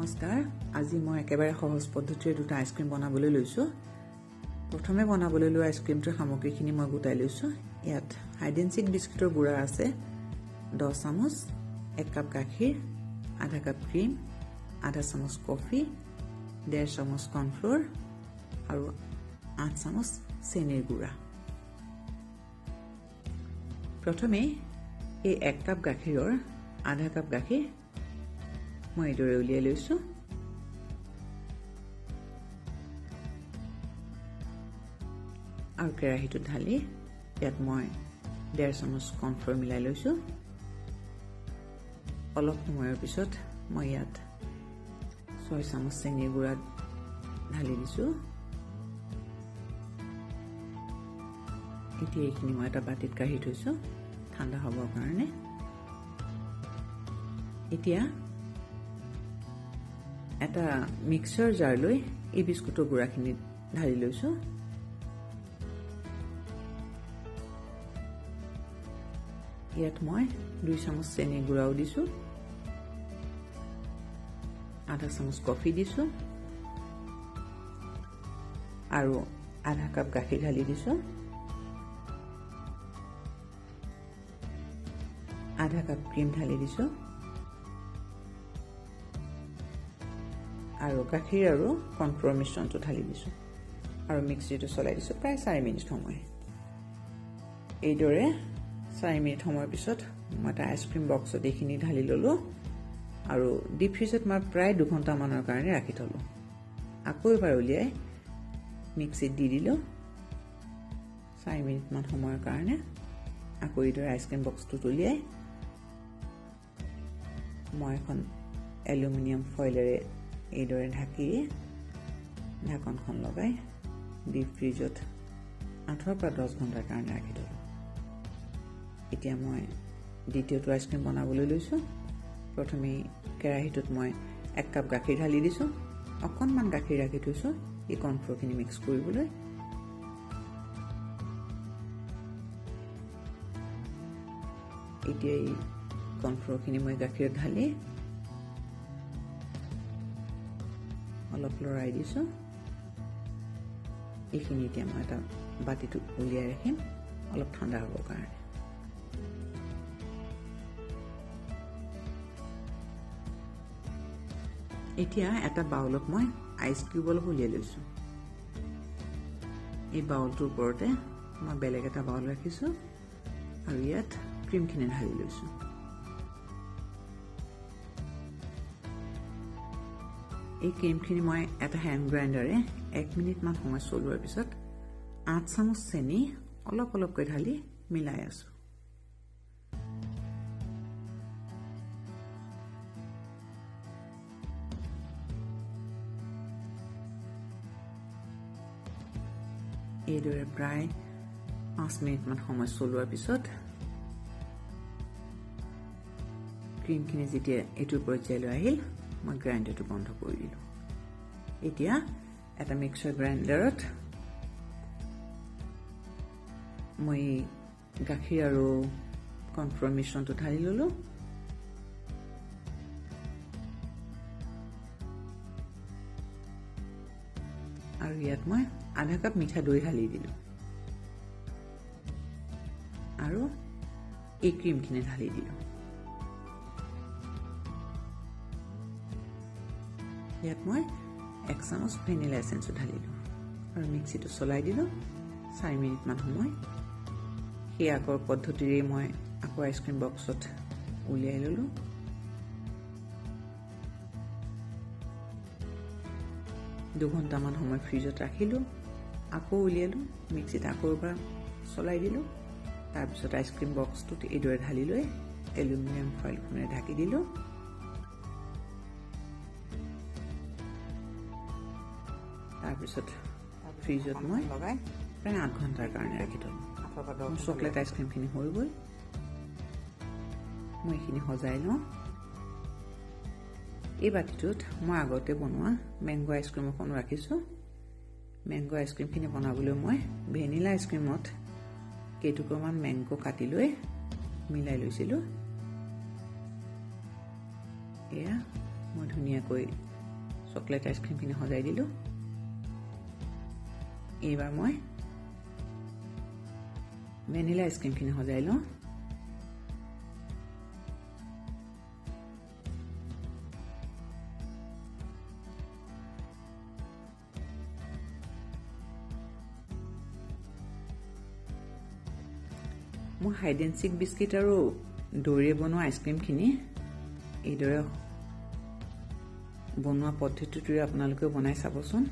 নমস্কাৰ আজি মই একেবাৰে সহজ পদ্ধতিৰে দুটা আইসক্ৰীম বনাবলৈ লৈছো প্ৰথমে বনাবলৈ লোৱা আইসক্ৰীমটোৰ সামগ্ৰীখিনি মই গোটাই লৈছো ইয়াত হাইডেনচিক বিস্কুটৰ গুড়া আছে 10 চামুচ 1 কাপ গাখীৰ আধা কাপ ক্ৰীম আধা চামুচ কফি 1.5 চামুচ কৰ্ণফ্লোৰ আৰু 8 চামুচ চেনিৰ গুড়া প্ৰথমে এই 1 কাপ গাখীৰৰ আধা কাপ গাখীৰ মই এদৰে উলিয়াই লৈছো আৰু কেৰাহীটো ঢালি ইয়াত মই 1.5 চামুচ কৰ্ণফ্লোৰ মিলাই লৈছো অলপ সময়ৰ পিছত মই ইয়াত 6 চামুচ চেনিৰ গুড়া ঢালি দিছো এতিয়া এইখিনি মই এটা বাটিত কাঢ়ি থৈছো ঠাণ্ডা হ'বৰ কাৰণে এতিয়া এটা মিক্সাৰ জাৰ লৈ এই বিস্কুটৰ গুড়াখিনি ঢালি লৈছো ইয়াত মই 2 চামুচ চেনিৰ গুড়াও দিছো আধা চামুচ কফি দিছো আৰু আধা কাপ গাখীৰ ঢালি দিছো আধা কাপ ক্ৰীম ঢালি দিছো আৰু গাখীৰ আৰু কৰ্ণফ্লোৰ মিশ্ৰণটো ঢালি দিছো আৰু মিক্সিটো চলাই দিছো প্ৰায় 4 মিনিট সময় এইদৰে 4 মিনিট সময়ৰ পিছত মই এটা আইসক্ৰীম বক্সত এইখিনি ঢালি ললো আৰু ডিপ ফ্ৰিজত মই প্ৰায় 2 ঘণ্টা মানৰ কাৰণে ৰাখি থলো আকৌ এবাৰ উলিয়াই মিক্সিত দি দিলো 4 মিনিট মান সময়ৰ কাৰণে আকৌ এইদৰে আইসক্ৰীম বক্সটো উলিয়াই মই এখন এলুমিনিয়াম ফয়েলেৰে এইদৰে ঢাকি ঢাকনখন লগাই ডিপ ফ্ৰিজত 8 পৰা 10 ঘণ্টাৰ কাৰণে ৰাখি থলো এতিয়া মই দ্বিতীয়টো আইসক্ৰীম বনাবলৈ লৈছো প্ৰথমে কেৰাহীটোত মই 1 কাপ গাখীৰ ঢালি দিছো অকণমান গাখীৰ ৰাখি থৈছো এই কৰ্ণফ্লোৰখিনি মিক্স কৰিবলৈ এতিয়া এই কৰ্ণফ্লোৰখিনি মই গাখীৰত ঢালি অলপ লৰাই দিছো এইখিনি এতিয়া মই এটা বাটিটো উলিয়াই ৰাখিম অলপ ঠাণ্ডা হ'বৰ কাৰণে এতিয়া এটা বাউলত মই আইচ কিউব অলপ উলিয়াই লৈছো এই বাউলটোৰ ওপৰতে মই বেলেগ এটা বাউল ৰাখিছো আৰু ইয়াত ক্ৰীমখিনি ঢালি লৈছো এই ক্ৰীমখিনি মই এটা হ্যান্ড গ্ৰাইণ্ডাৰে 1 মিনিট মান সময় চলোৱাৰ পিছত 8 চামুচ চেনি অলপ অলপকৈ ঢালি মিলাই আছো এইদৰে প্ৰায় 5 মিনিট মান সময় চলোৱাৰ পিছত ক্ৰীমখিনি যেতিয়া এইটোৰ পৰ্যায়লৈ আহিল মই গ্ৰাইণ্ডাৰটো বন্ধ কৰি দিলো এতিয়া এটা মিক্সাৰ গ্ৰাইণ্ডাৰত মই গাখীৰ আৰু কৰ্ণফ্লোৰ মিশ্ৰণটো ঢালি ললো আৰু ইয়াত মই আধা কাপ মিঠা দৈ ঢালি দিলো আৰু এই ক্ৰীমখিনি ঢালি দিলো ইয়াত মই 1 চামুচ ভেনিলা এসেন্স ঢালিলো আৰু মিক্সিটো চলাই দিলো 4 মিনিট মান সময় এই আগৰ পদ্ধতিৰে মই আকৌ আইসক্ৰীম বক্সত উলিয়াই ললো দুঘণ্টা মান সময় ফ্ৰিজত ৰাখিলো আকৌ উলিয়ালো মিক্সিত আকৌ এবাৰ চলাই দিলো তাৰ পিছত আইসক্ৰীম বক্সটোত এইদৰে ঢালি লৈ এলুমিনিয়াম ফয়েলখনেৰে ঢাকি দিলো তাৰ পিছত ফ্ৰিজত মই লগাই প্ৰায় 8 ঘণ্টাৰ কাৰণে ৰাখি থলো চকলেট আইসক্ৰীমখিনি হৈ গ'ল মই এইখিনি সজাই লওঁ এই বাটিটোত মই আগতে বনোৱা মেংগো আইসক্ৰীম এখন ৰাখিছো মেংগো আইসক্ৰীমখিনি বনাবলৈ মই ভেনিলা আইসক্ৰীমত কেইটুকুৰমান মেংগো কাটি লৈ মিলাই লৈছিলো এয়া মই ধুনিয়াকৈ চকলেট আইচক্ৰীমখিনি সজাই দিলোঁ এইবাৰ মই ভেনিলা আইচক্ৰীমখিনি সজাই লওঁ মই হাইড এণ্ড চিক বিস্কিট আৰু দৈৰে বনোৱা আইচক্ৰীমখিনি এইদৰে বনোৱা পদ্ধতিটোৰে আপোনালোকে বনাই চাবচোন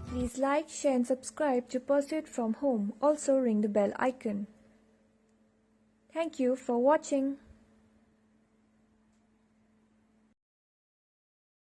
Please like, share and subscribe to Pursuit from Home. Also ring the bell icon. Thank you for watching.